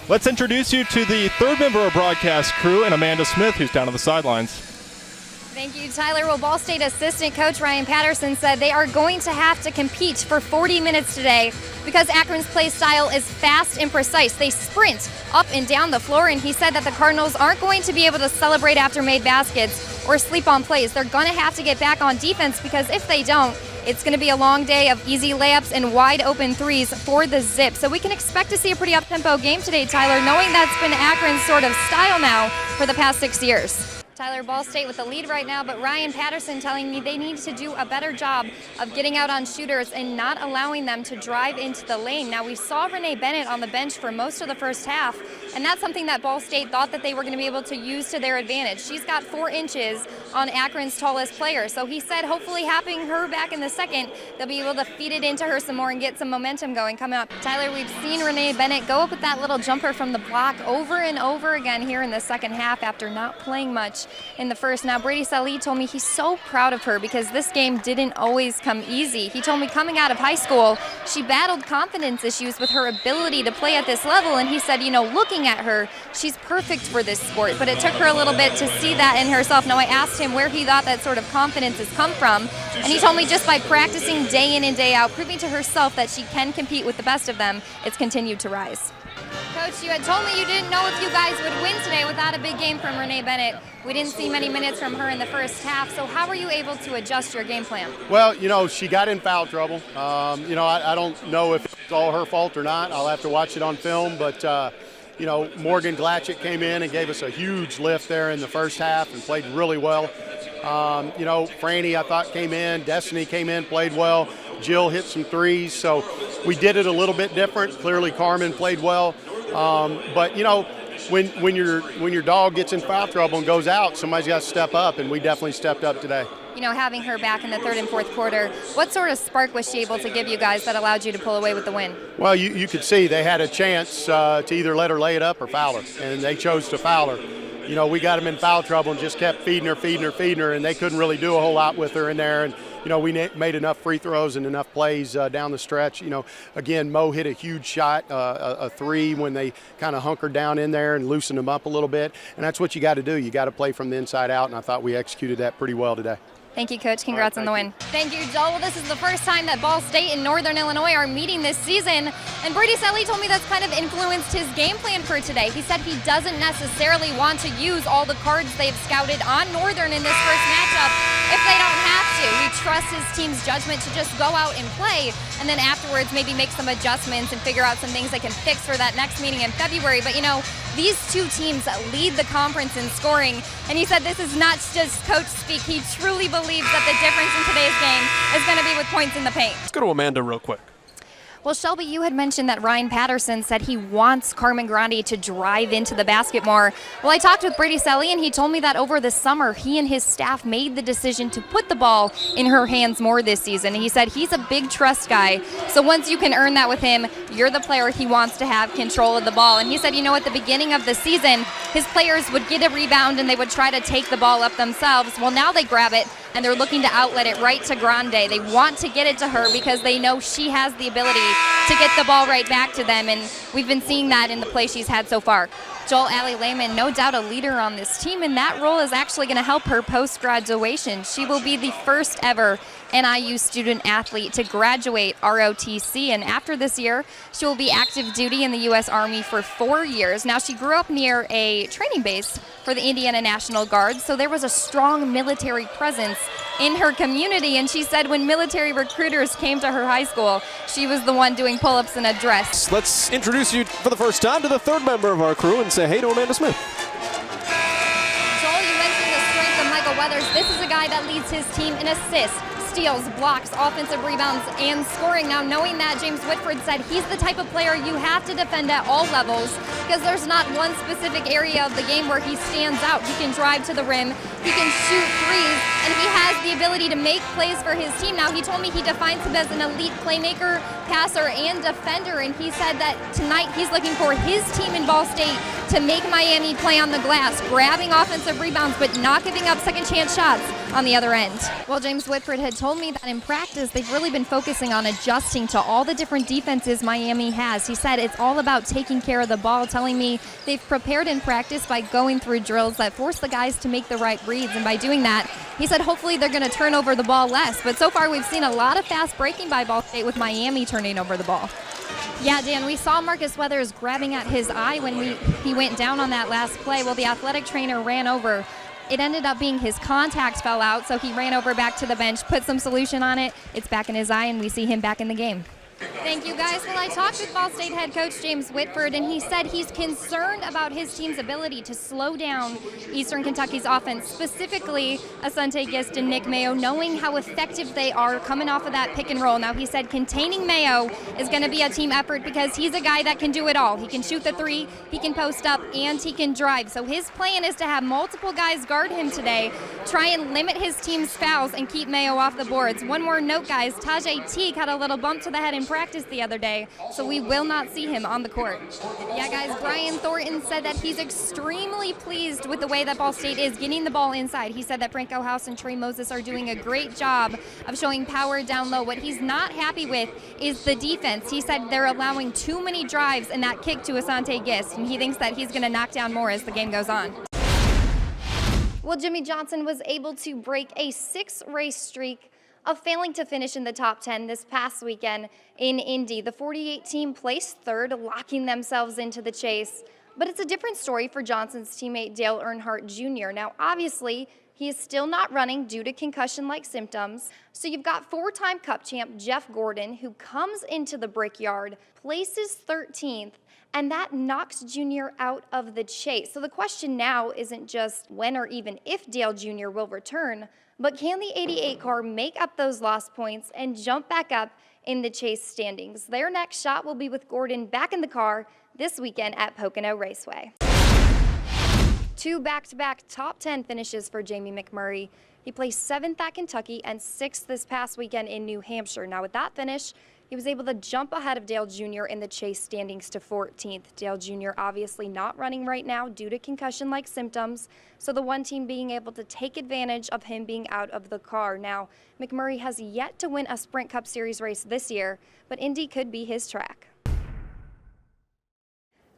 Let's introduce you to the third member of our broadcast crew, and Amanda Smith, who's down on the sidelines. Thank you, Tyler. Well, Ball State assistant coach Ryan Patterson said they are going to have to compete for 40 minutes today because Akron's play style is fast and precise. They sprint up and down the floor, and he said that the Cardinals aren't going to be able to celebrate after made baskets or sleep on plays. They're going to have to get back on defense because if they don't, it's going to be a long day of easy layups and wide open threes for the Zip. So we can expect to see a pretty up-tempo game today, Tyler, knowing that's been Akron's sort of style now for the past 6 years. Tyler, Ball State with the lead right now, but Ryan Patterson telling me they need to do a better job of getting out on shooters and not allowing them to drive into the lane. Now, we saw Renee Bennett on the bench for most of the first half, and that's something that Ball State thought that they were going to be able to use to their advantage. She's got 4 inches on Akron's tallest player, so he said hopefully having her back in the second, they'll be able to feed it into her some more and get some momentum going coming up. Tyler, we've seen Renee Bennett go up with that little jumper from the block over and over again here in the second half after not playing much in the first. Now, Brady Salih told me he's so proud of her because this game didn't always come easy. He told me coming out of high school, she battled confidence issues with her ability to play at this level, and he said, you know, looking at her, she's perfect for this sport, but it took her a little bit to see that in herself. Now, I asked him where he thought that sort of confidence has come from, and he told me just by practicing day in and day out, proving to herself that she can compete with the best of them, it's continued to rise. Coach, you had told me you didn't know if you guys would win today without a big game from Renee Bennett. We didn't see many minutes from her in the first half, so how were you able to adjust your game plan? Well, you know, she got in foul trouble. You know, I don't know if it's all her fault or not. I'll have to watch it on film, but, you know, Morgan Glatchett came in and gave us a huge lift there in the first half and played really well. You know, Franny, I thought, came in. Destiny came in, played well. Jill hit some threes, so we did it a little bit different. Clearly, Carmen played well. But, you know, when your dog gets in foul trouble and goes out, somebody's got to step up, and we definitely stepped up today. You know, having her back in the third and fourth quarter, what sort of spark was she able to give you guys that allowed you to pull away with the win? Well, you could see they had a chance to either let her lay it up or foul her, and they chose to foul her. You know, we got them in foul trouble and just kept feeding her, and they couldn't really do a whole lot with her in there. And, you know, we made enough free throws and enough plays down the stretch. You know, again, Mo hit a huge shot, a three when they kind of hunkered down in there and loosened them up a little bit. And that's what you got to do. You got to play from the inside out, and I thought we executed that pretty well today. Thank you, Coach. Congrats on the win. Thank you, Joel. Well, this is the first time that Ball State and Northern Illinois are meeting this season. And Brady Salih told me that's kind of influenced his game plan for today. He said he doesn't necessarily want to use all the cards they've scouted on Northern in this first matchup if they don't have to. He trusts his team's judgment to just go out and play, and then afterwards maybe make some adjustments and figure out some things they can fix for that next meeting in February. But, you know, these two teams lead the conference in scoring, and he said this is not just coach speak. He truly believes that the difference in today's game is going to be with points in the paint. Let's go to Amanda real quick. Well, Shelby, you had mentioned that Ryan Patterson said he wants Carmen Grandi to drive into the basket more. Well, I talked with Brady Salih, and he told me that over the summer, he and his staff made the decision to put the ball in her hands more this season. He said he's a big trust guy, so once you can earn that with him, you're the player he wants to have control of the ball. And he said, you know, at the beginning of the season, his players would get a rebound and they would try to take the ball up themselves. Well, now they grab it, and they're looking to outlet it right to Grande. They want to get it to her because they know she has the ability to get the ball right back to them, and we've been seeing that in the play she's had so far. Joel Allie Lehman, no doubt a leader on this team, and that role is actually going to help her post-graduation. She will be the first ever NIU student athlete to graduate ROTC, and after this year, she will be active duty in the U.S. Army for 4 years. Now, she grew up near a training base for the Indiana National Guard, so there was a strong military presence in her community, and she said when military recruiters came to her high school, she was the one doing pull-ups in a dress. Let's introduce you for the first time to the third member of our crew and say hey to Amanda Smith. Joel, you mentioned the strength of Michael Weathers. This is a guy that leads his team in assists, steals, blocks, offensive rebounds, and scoring. Now, knowing that, James Whitford said he's the type of player you have to defend at all levels because there's not one specific area of the game where he stands out. He can drive to the rim, he can shoot threes, and he has the ability to make plays for his team. Now, he told me he defines him as an elite playmaker, passer, and defender, and he said that tonight he's looking for his team in Ball State to make Miami play on the glass, grabbing offensive rebounds but not giving up second chance shots on the other end. Well, James Whitford had told me that in practice they've really been focusing on adjusting to all the different defenses Miami has. He said it's all about taking care of the ball, telling me they've prepared in practice by going through drills that force the guys to make the right reads, and by doing that, he said hopefully they're going to turn over the ball less. But so far we've seen a lot of fast breaking by Ball State with Miami turning over the ball. Yeah, Dan, we saw Marcus Weathers grabbing at his eye when he went down on that last play. Well, the athletic trainer ran over. It ended up being his contact fell out, so he ran over back to the bench, put some solution on it. It's back in his eye, and we see him back in the game. Thank you, guys. Well, I talked with Ball State head coach James Whitford, and he said he's concerned about his team's ability to slow down Eastern Kentucky's offense, specifically Asante Gist and Nick Mayo, knowing how effective they are coming off of that pick and roll. Now, he said containing Mayo is going to be a team effort because he's a guy that can do it all. He can shoot the three, he can post up, and he can drive. So his plan is to have multiple guys guard him today, try and limit his team's fouls, and keep Mayo off the boards. One more note, guys, Tajay Teague had a little bump to the head in practice the other day, so we will not see him on the court. Yeah, guys, Brian Thornton said that he's extremely pleased with the way that Ball State is getting the ball inside. He said that Franco House and Trey Moses are doing a great job of showing power down low. What he's not happy with is the defense. He said they're allowing too many drives and that kick to Asante Gist, and he thinks that he's going to knock down more as the game goes on. Well, Jimmy Johnson was able to break a 6-race streak of failing to finish in the top 10 this past weekend in Indy. The 48 team placed third, locking themselves into the chase. But it's a different story for Johnson's teammate Dale Earnhardt Jr. Now, obviously, he is still not running due to concussion-like symptoms. So you've got 4-time Cup champ Jeff Gordon, who comes into the Brickyard, places 13th, and that knocks Jr. out of the chase. So the question now isn't just when or even if Dale Jr. will return, but can the 88 car make up those lost points and jump back up in the chase standings? Their next shot will be with Gordon back in the car this weekend at Pocono Raceway. 2 back-to-back top 10 finishes for Jamie McMurray. He placed 7th at Kentucky and 6th this past weekend in New Hampshire. Now with that finish, he was able to jump ahead of Dale Jr. in the chase standings to 14th. Dale Jr. obviously not running right now due to concussion-like symptoms, so the one team being able to take advantage of him being out of the car. Now, McMurray has yet to win a Sprint Cup Series race this year, but Indy could be his track.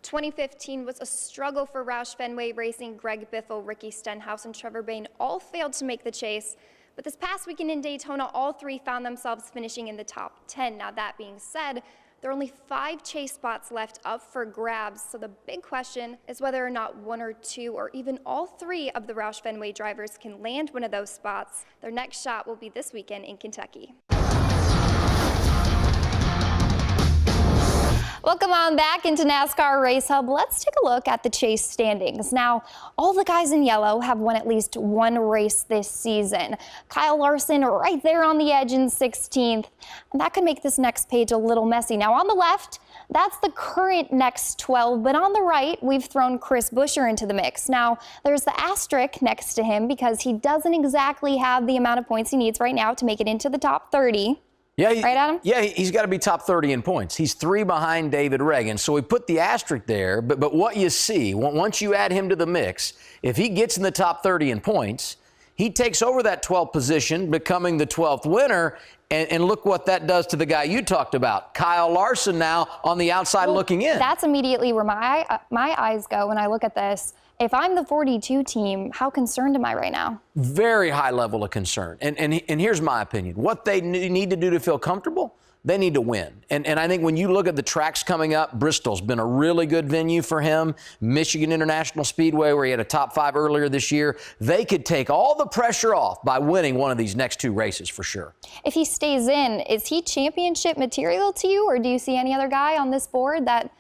2015 was a struggle for Roush Fenway Racing. Greg Biffle, Ricky Stenhouse, and Trevor Bain all failed to make the chase. But this past weekend in Daytona, all 3 found themselves finishing in the top 10. Now, that being said, there are only 5 chase spots left up for grabs. So the big question is whether or not 1 or 2 or even all 3 of the Roush Fenway drivers can land one of those spots. Their next shot will be this weekend in Kentucky. Welcome on back into NASCAR Race Hub. Let's take a look at the chase standings. Now, all the guys in yellow have won at least 1 race this season. Kyle Larson right there on the edge in 16th. And that could make this next page a little messy. Now, on the left, that's the current next 12, but on the right, we've thrown Chris Buescher into the mix. Now, there's the asterisk next to him because he doesn't exactly have the amount of points he needs right now to make it into the top 30. Yeah, right, Adam? Yeah, he's got to be top 30 in points. He's 3 behind David Reagan. So we put the asterisk there, but what you see, once you add him to the mix, if he gets in the top 30 in points, he takes over that 12th position, becoming the 12th winner, and look what that does to the guy you talked about, Kyle Larson, now on the outside looking in. That's immediately where my eyes go when I look at this. If I'm the 42 team, how concerned am I right now? Very high level of concern. And here's my opinion. What they need to do to feel comfortable, they need to win. And I think when you look at the tracks coming up, Bristol's been a really good venue for him. Michigan International Speedway, where he had a top 5 earlier this year. They could take all the pressure off by winning one of these next 2 races for sure. If he stays in, is he championship material to you, or do you see any other guy on this board that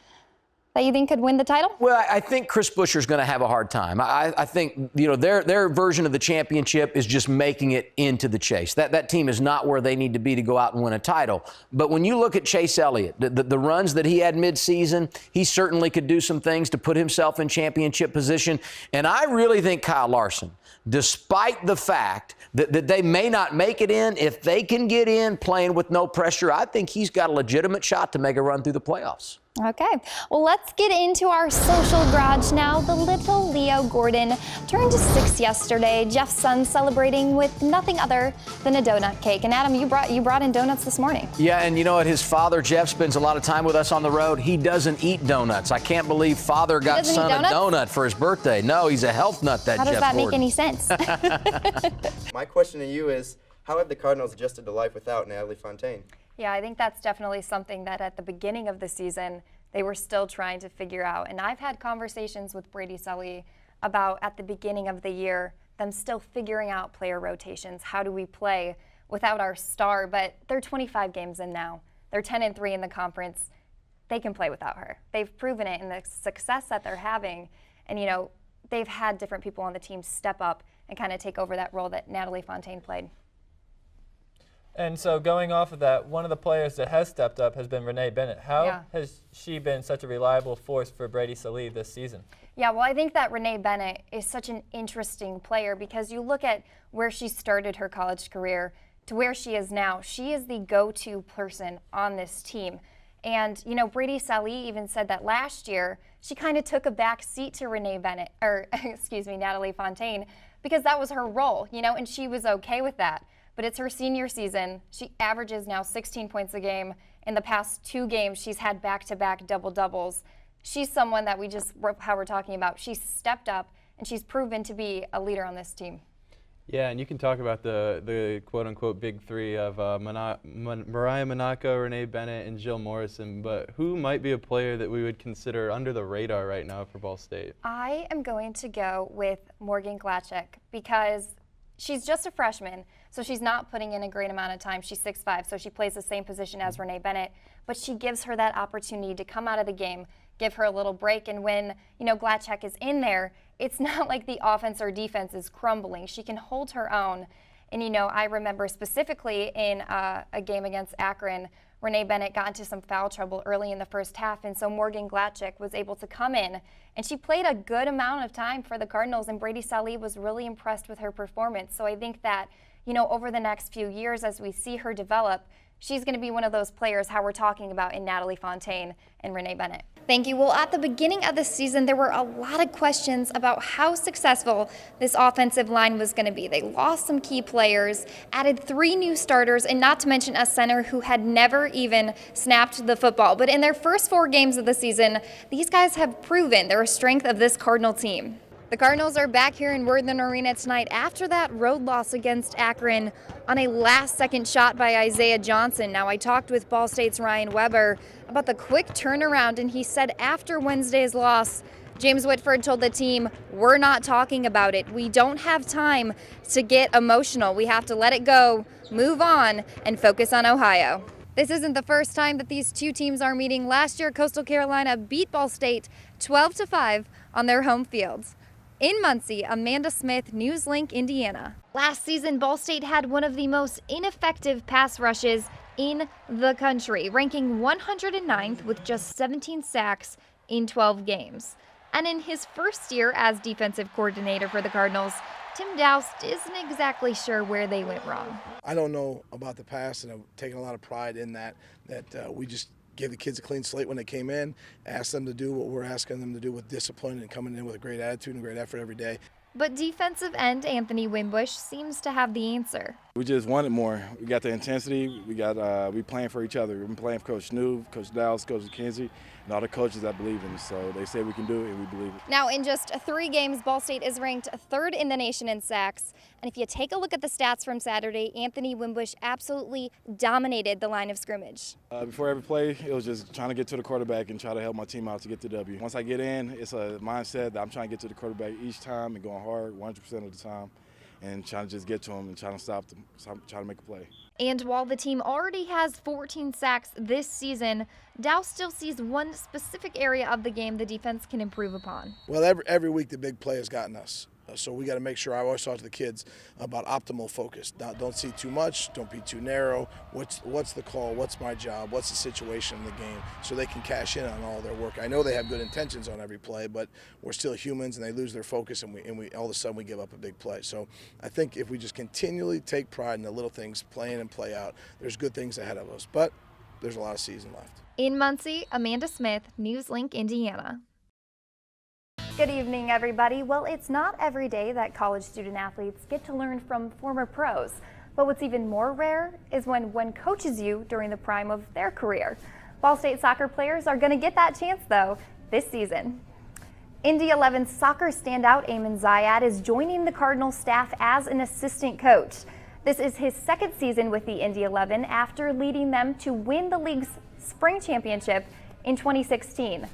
you think could win the title? Well, I think Chris Buescher's going to have a hard time. I think, you know, their version of the championship is just making it into the chase. That team is not where they need to be to go out and win a title. But when you look at Chase Elliott, the runs that he had midseason, he certainly could do some things to put himself in championship position. And I really think Kyle Larson, despite the fact that they may not make it in, if they can get in playing with no pressure, I think he's got a legitimate shot to make a run through the playoffs. Okay, well, let's get into our social garage now. The little Leo Gordon turned 6 yesterday. Jeff's son celebrating with nothing other than a donut cake. And Adam, you brought in donuts this morning. Yeah, and you know what? His father, Jeff, spends a lot of time with us on the road. He doesn't eat donuts. I can't believe father got son a donut for his birthday. No, he's a health nut, that Jeff Gordon. How does that make any sense? My question to you is, how have the Cardinals adjusted to life without Natalie Fontaine? Yeah, I think that's definitely something that at the beginning of the season, they were still trying to figure out. And I've had conversations with Brady Sully about, at the beginning of the year, them still figuring out player rotations. How do we play without our star? But they're 25 games in now. They're 10-3 in the conference. They can play without her. They've proven it in the success that they're having. And, you know, they've had different people on the team step up and kind of take over that role that Natalie Fontaine played. And so going off of that, one of the players that has stepped up has been Renee Bennett. How has she been such a reliable force for Brady Sully this season? Yeah, well, I think that Renee Bennett is such an interesting player because you look at where she started her college career to where she is now. She is the go-to person on this team. And, you know, Brady Sully even said that last year she kind of took a back seat to Renee Bennett, or excuse me, Natalie Fontaine, because that was her role, you know, and she was okay with that. But it's her senior season. She averages now 16 points a game. In the past 2 games, she's had back-to-back double-doubles. She's someone that how we're talking about. She's stepped up, and she's proven to be a leader on this team. Yeah, and you can talk about the quote-unquote big three of Mariah Monaco, Renee Bennett, and Jill Morrison, but who might be a player that we would consider under the radar right now for Ball State? I am going to go with Morgan Glachek because she's just a freshman, so she's not putting in a great amount of time. She's 6'5", so she plays the same position as Renee Bennett, but she gives her that opportunity to come out of the game, give her a little break, and when, you know, Glachek is in there, it's not like the offense or defense is crumbling. She can hold her own. And, you know, I remember specifically in a game against Akron, Renee Bennett got into some foul trouble early in the first half, and so Morgan Glachek was able to come in, and she played a good amount of time for the Cardinals, and Brady Sully was really impressed with her performance. So I think that, you know, over the next few years as we see her develop, she's going to be one of those players how we're talking about in Natalie Fontaine and Renee Bennett. Thank you. Well, at the beginning of the season, there were a lot of questions about how successful this offensive line was going to be. They lost some key players, added 3 new starters, and not to mention a center who had never even snapped the football. But in their first 4 games of the season, these guys have proven they're a strength of this Cardinal team. The Cardinals are back here in Worthen Arena tonight after that road loss against Akron on a last-second shot by Isaiah Johnson. Now, I talked with Ball State's Ryan Weber about the quick turnaround, and he said after Wednesday's loss, James Whitford told the team, "We're not talking about it. We don't have time to get emotional. We have to let it go, move on, and focus on Ohio." This isn't the first time that these two teams are meeting. Last year, Coastal Carolina beat Ball State 12-5 on their home fields. In Muncie, Amanda Smith, NewsLink, Indiana. Last season, Ball State had one of the most ineffective pass rushes in the country, ranking 109th with just 17 sacks in 12 games. And in his first year as defensive coordinator for the Cardinals, Tim Doust isn't exactly sure where they went wrong. I don't know about the past, and I've taken a lot of pride in that we just give the kids a clean slate when they came in, ask them to do what we're asking them to do with discipline and coming in with a great attitude and great effort every day. But defensive end Anthony Wimbush seems to have the answer. We just wanted more. We got the intensity. We playing for each other. We've been playing for Coach Snoop, Coach Dowse, Coach McKenzie, and all the coaches that believe in us. So they say we can do it, and we believe it. Now, in just 3 games, Ball State is ranked 3rd in the nation in sacks. And if you take a look at the stats from Saturday, Anthony Wimbush absolutely dominated the line of scrimmage. Before every play, it was just trying to get to the quarterback and try to help my team out to get the W. Once I get in, it's a mindset that I'm trying to get to the quarterback each time and going hard 100% of the time and trying to just get to him and trying to stop them, trying to make a play. And while the team already has 14 sacks this season, Dow still sees one specific area of the game the defense can improve upon. Well, every week the big play has gotten us. So we got to make sure. I always talk to the kids about optimal focus. Don't see too much. Don't be too narrow. What's the call? What's my job? What's the situation in the game? So they can cash in on all their work. I know they have good intentions on every play, but we're still humans, and they lose their focus, and we all of a sudden we give up a big play. So I think if we just continually take pride in the little things, play in and play out, there's good things ahead of us. But there's a lot of season left. In Muncie, Amanda Smith, NewsLink, Indiana. Good evening, everybody. Well, it's not every day that college student athletes get to learn from former pros. But what's even more rare is when one coaches you during the prime of their career. Ball State soccer players are going to get that chance, though, this season. Indy 11 soccer standout Eamon Zayat is joining the Cardinals staff as an assistant coach. This is his second season with the Indy 11 after leading them to win the league's spring championship in 2016.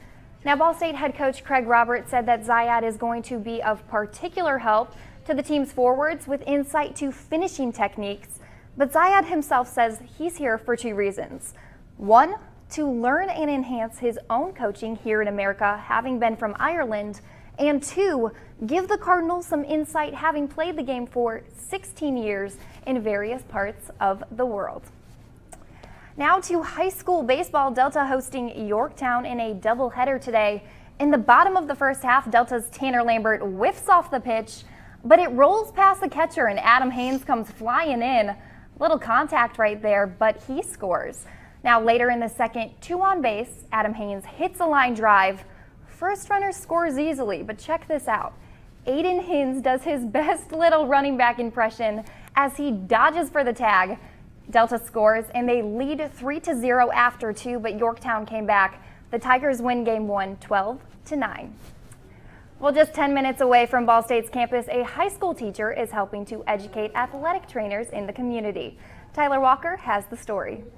Now, Ball State head coach Craig Roberts said that Zayat is going to be of particular help to the team's forwards with insight to finishing techniques. But Zayat himself says he's here for two reasons. One, to learn and enhance his own coaching here in America, having been from Ireland. And two, give the Cardinals some insight, having played the game for 16 years in various parts of the world. Now to high school baseball. Delta hosting Yorktown in a doubleheader today. In the bottom of the first half, Delta's Tanner Lambert whiffs off the pitch, but it rolls past the catcher and Adam Haynes comes flying in. Little contact right there, but he scores. Now later in the second, 2 on base, Adam Haynes hits a line drive. First runner scores easily, but check this out. Aiden Hins does his best little running back impression as he dodges for the tag. Delta scores and they lead 3-0 after 2, but Yorktown came back. The Tigers win game 1, 12-9. Well, just 10 minutes away from Ball State's campus, a high school teacher is helping to educate athletic trainers in the community. Tyler Walker has the story.